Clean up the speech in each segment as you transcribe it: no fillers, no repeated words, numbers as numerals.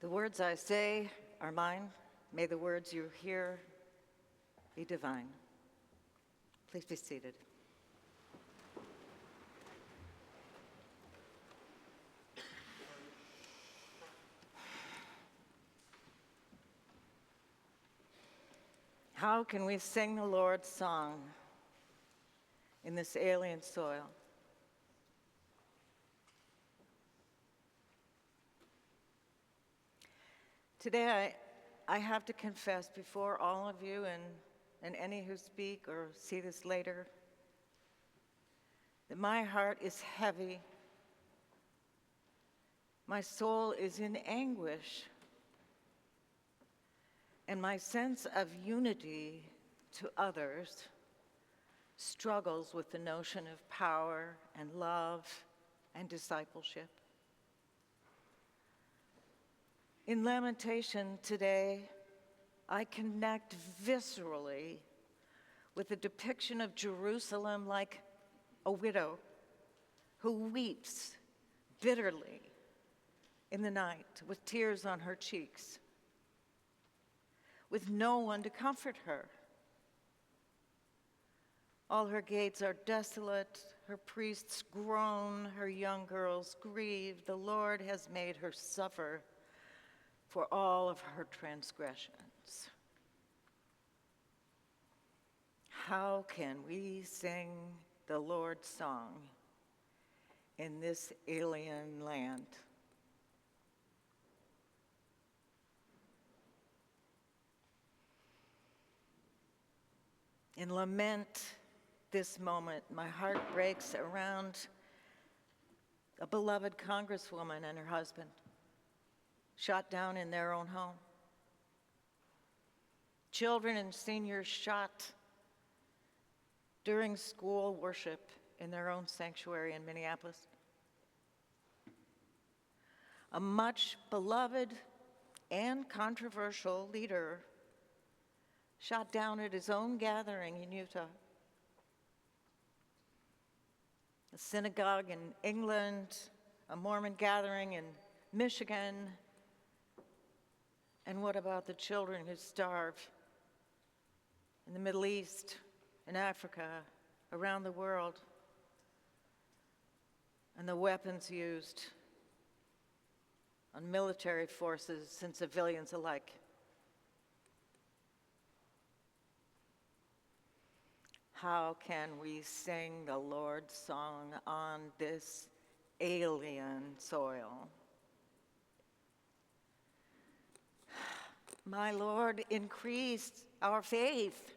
The words I say are mine. May the words you hear be divine. Please be seated. How can we sing the Lord's song in this alien soil? Today, I have to confess before all of you and any who speak or see this later that my heart is heavy. My soul is in anguish. And my sense of unity to others struggles with the notion of power and love and discipleship. In lamentation today, I connect viscerally with the depiction of Jerusalem like a widow who weeps bitterly in the night with tears on her cheeks, with no one to comfort her. All her gates are desolate, her priests groan, her young girls grieve. The Lord has made her suffer for all of her transgressions. How can we sing the Lord's song in this alien land? In lament this moment, my heart breaks around a beloved congresswoman and her husband, shot down in their own home. Children and seniors shot during school worship in their own sanctuary in Minneapolis. A much beloved and controversial leader shot down at his own gathering in Utah. A synagogue in England, a Mormon gathering in Michigan. And what about the children who starve in the Middle East, in Africa, around the world? And the weapons used on military forces and civilians alike. How can we sing the Lord's song on this alien soil? My Lord, increase our faith.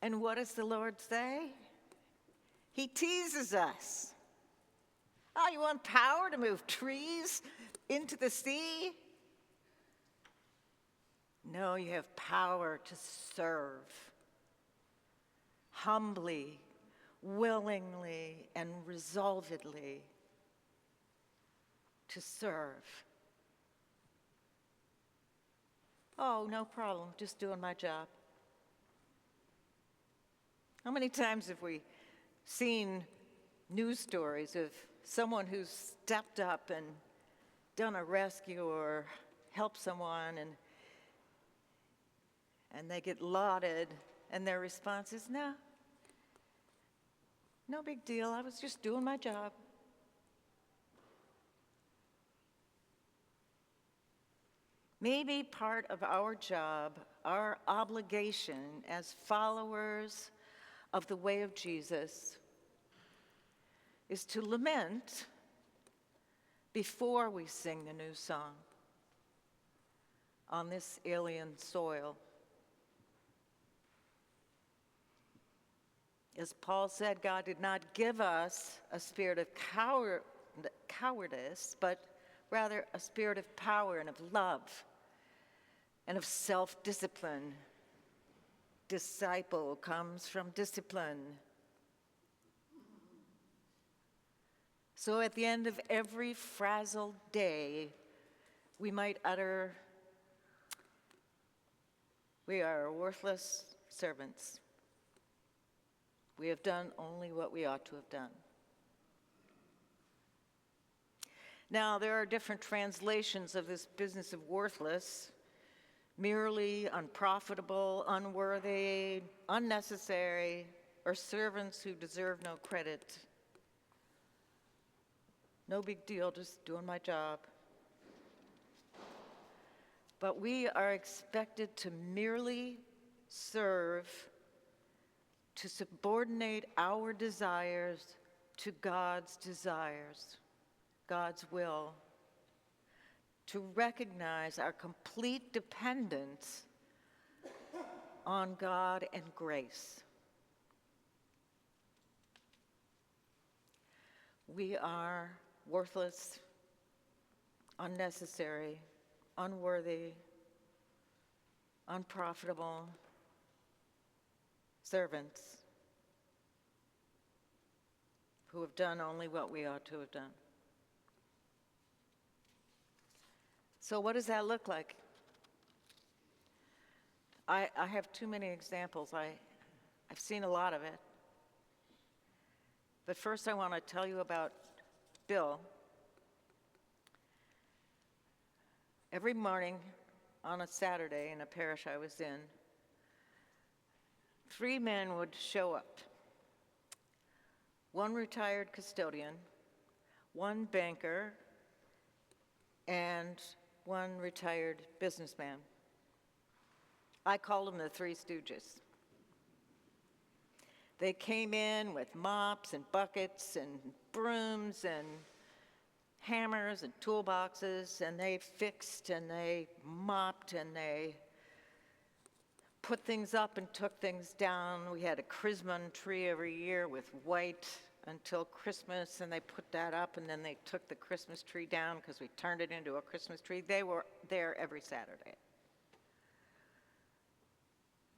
And what does the Lord say? He teases us. Oh, you want power to move trees into the sea? No, you have power to serve. Humbly, willingly, and resolvedly to serve. Oh, no problem, just doing my job. How many times have we seen news stories of someone who's stepped up and done a rescue or helped someone and they get lauded and their response is, no big deal, I was just doing my job. Maybe part of our job, our obligation as followers of the way of Jesus is to lament before we sing the new song on this alien soil. As Paul said, God did not give us a spirit of cowardice, but rather a spirit of power and of love and of self-discipline. Disciple comes from discipline. So at the end of every frazzled day, we might utter, "We are worthless servants. We have done only what we ought to have done." Now, there are different translations of this business of worthless: merely, unprofitable, unworthy, unnecessary, or servants who deserve no credit. No big deal, just doing my job. But we are expected to merely serve, to subordinate our desires to God's desires, God's will, to recognize our complete dependence on God and grace. We are worthless, unnecessary, unworthy, unprofitable servants who have done only what we ought to have done. So what does that look like? I have too many examples. I've seen a lot of it. But first I want to tell you about Bill. Every morning on a Saturday in a parish I was in, 3 men would show up. 1 retired custodian, 1 banker, and 1 retired businessman. I called them the Three Stooges. They came in with mops and buckets and brooms and hammers and toolboxes, and they fixed and they mopped and they put things up and took things down. We had a chrismon tree every year with white until Christmas, and they put that up, and then they took the Christmas tree down because we turned it into a Christmas tree. They were there every Saturday.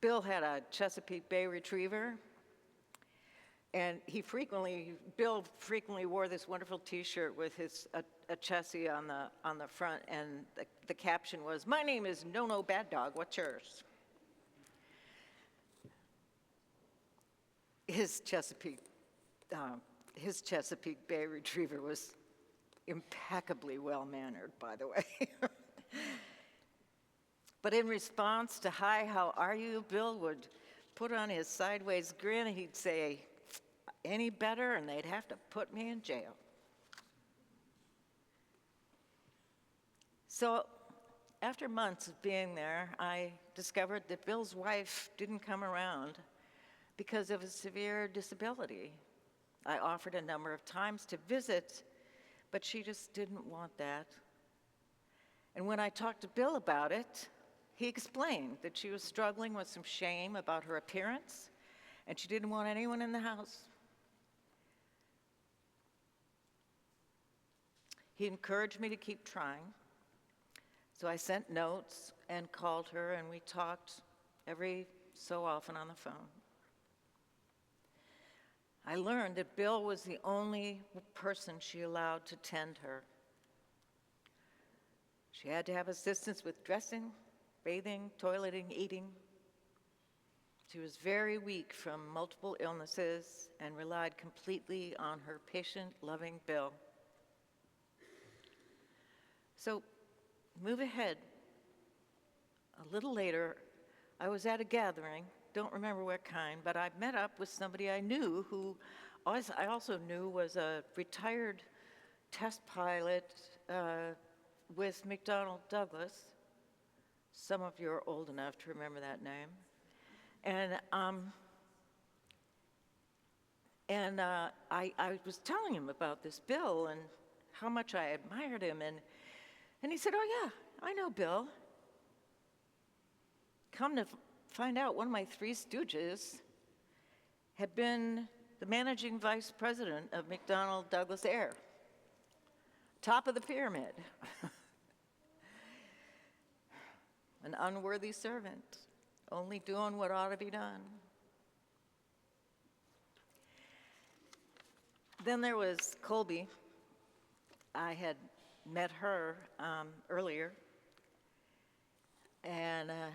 Bill had a Chesapeake Bay Retriever, and Bill frequently wore this wonderful T-shirt with a Chessie on the front, and the caption was, "My name is No Bad Dog, what's yours?" His Chesapeake Bay Retriever was impeccably well-mannered, by the way. But in response to, "Hi, how are you?" Bill would put on his sideways grin, and he'd say, "Any better, and they'd have to put me in jail." So after months of being there, I discovered that Bill's wife didn't come around because of a severe disability. I offered a number of times to visit, but she just didn't want that. And when I talked to Bill about it, he explained that she was struggling with some shame about her appearance, and she didn't want anyone in the house. He encouraged me to keep trying, so I sent notes and called her, and we talked every so often on the phone. I learned that Bill was the only person she allowed to tend her. She had to have assistance with dressing, bathing, toileting, eating. She was very weak from multiple illnesses and relied completely on her patient, loving Bill. So, move ahead. A little later, I was at a gathering, don't remember what kind, but I met up with somebody I knew who I also knew was a retired test pilot with McDonnell Douglas. Some of you are old enough to remember that name. And I was telling him about this Bill and how much I admired him, and he said, "Oh yeah, I know Bill. Come to find out, one of my Three Stooges had been the managing vice president of McDonnell Douglas Air, top of the pyramid." An unworthy servant, only doing what ought to be done. Then there was Colby. I had met her earlier, and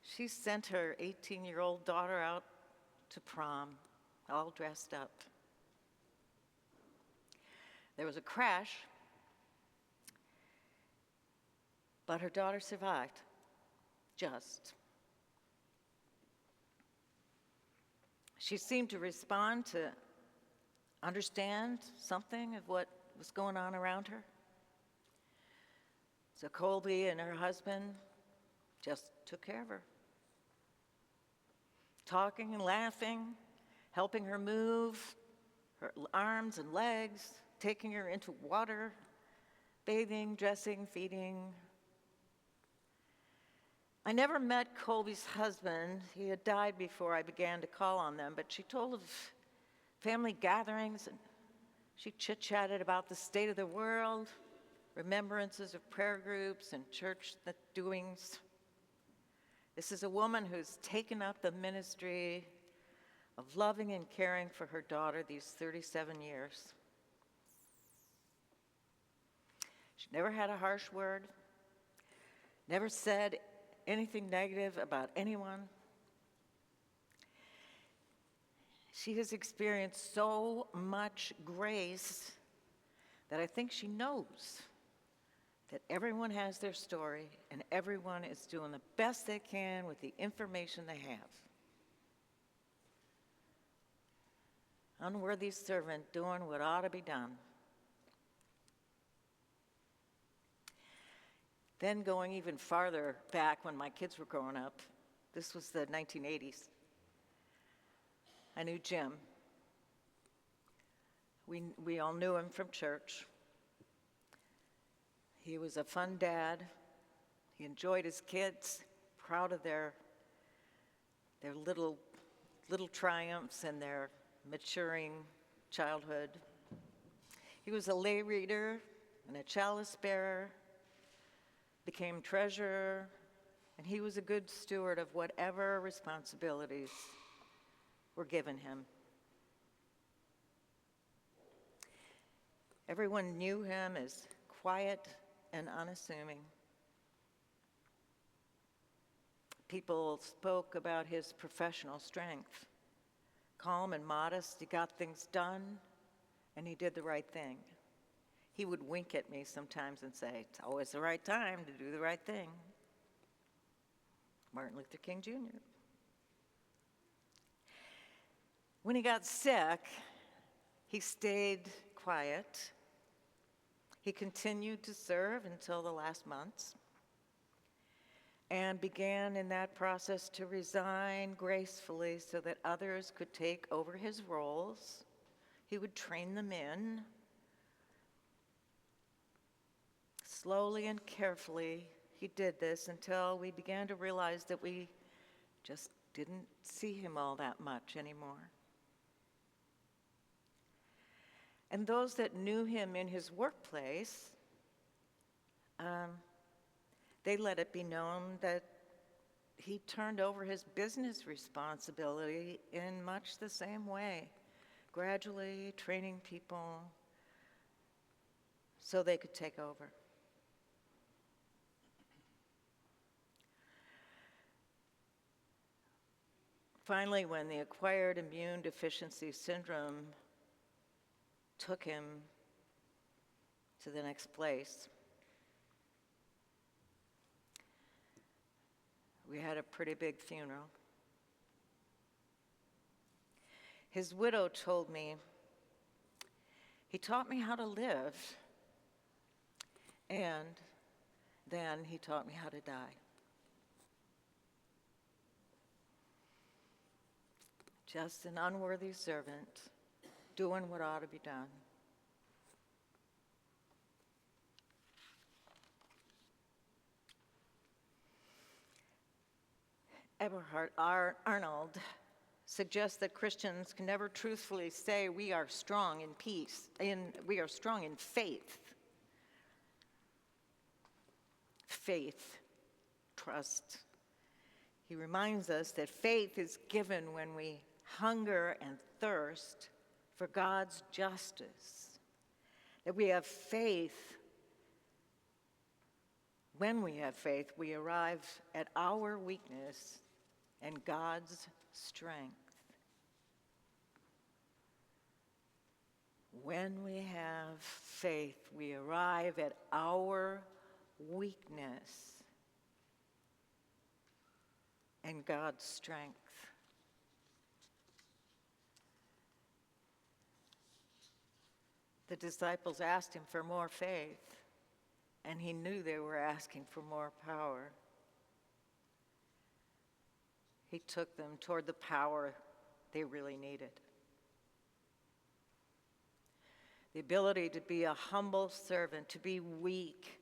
she sent her 18-year-old daughter out to prom, all dressed up. There was a crash, but her daughter survived, just. She seemed to respond, to understand something of what was going on around her. So Colby and her husband just took care of her, talking and laughing, helping her move her arms and legs, taking her into water, bathing, dressing, feeding. I never met Colby's husband. He had died before I began to call on them, but she told of family gatherings, and she chit-chatted about the state of the world, remembrances of prayer groups and church doings. This is a woman who's taken up the ministry of loving and caring for her daughter these 37 years. She never had a harsh word, never said anything negative about anyone. She has experienced so much grace that I think she knows that everyone has their story and everyone is doing the best they can with the information they have. Unworthy servant doing what ought to be done. Then going even farther back when my kids were growing up, this was the 1980s. I knew Jim. We all knew him from church. He was a fun dad. He enjoyed his kids, proud of their little triumphs and their maturing childhood. He was a lay reader and a chalice bearer, became treasurer, and he was a good steward of whatever responsibilities were given him. Everyone knew him as quiet and unassuming. People spoke about his professional strength. Calm and modest, he got things done, and he did the right thing. He would wink at me sometimes and say, "It's always the right time to do the right thing." Martin Luther King Jr. When he got sick, he stayed quiet. He continued to serve until the last months and began in that process to resign gracefully so that others could take over his roles. He would train them in. Slowly and carefully, he did this until we began to realize that we just didn't see him all that much anymore. And those that knew him in his workplace, they let it be known that he turned over his business responsibility in much the same way, gradually training people so they could take over. Finally, when the acquired immune deficiency syndrome took him to the next place, we had a pretty big funeral. His widow told me, "He taught me how to live, and then he taught me how to die." Just an unworthy servant doing what ought to be done. Eberhard Arnold suggests that Christians can never truthfully say we are strong in peace, we are strong in faith. Faith, trust. He reminds us that faith is given when we hunger and thirst for God's justice. That we have faith. When we have faith, we arrive at our weakness and God's strength. When we have faith, we arrive at our weakness and God's strength. The disciples asked him for more faith, and he knew they were asking for more power. He took them toward the power they really needed. The ability to be a humble servant, to be weak,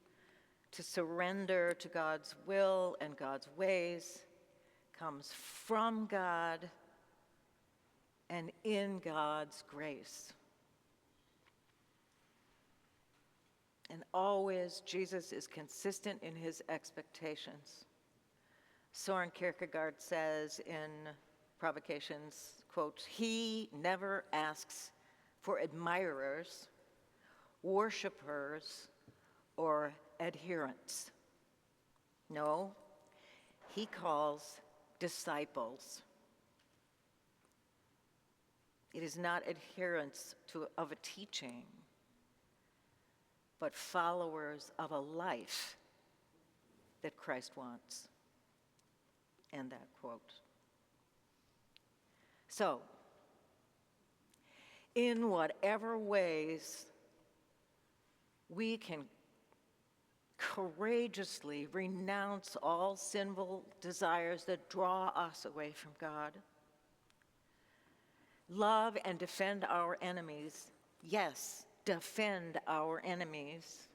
to surrender to God's will and God's ways comes from God and in God's grace. And always, Jesus is consistent in his expectations. Soren Kierkegaard says in Provocations, quote, "He never asks for admirers, worshipers, or adherents. No, he calls disciples. It is not adherents of a teaching, but followers of a life that Christ wants." End that quote. So, in whatever ways we can courageously renounce all sinful desires that draw us away from God, love and defend our enemies, yes, defend our enemies,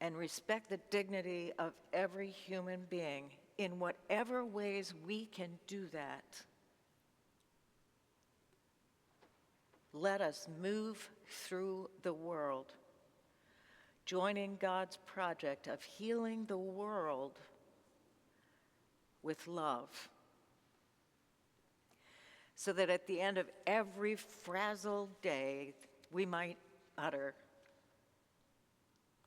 and respect the dignity of every human being, in whatever ways we can do that, let us move through the world, joining God's project of healing the world with love, so that at the end of every frazzled day, we might utter,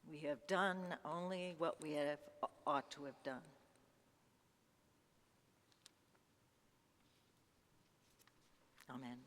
"We have done only what we ought to have done." Amen.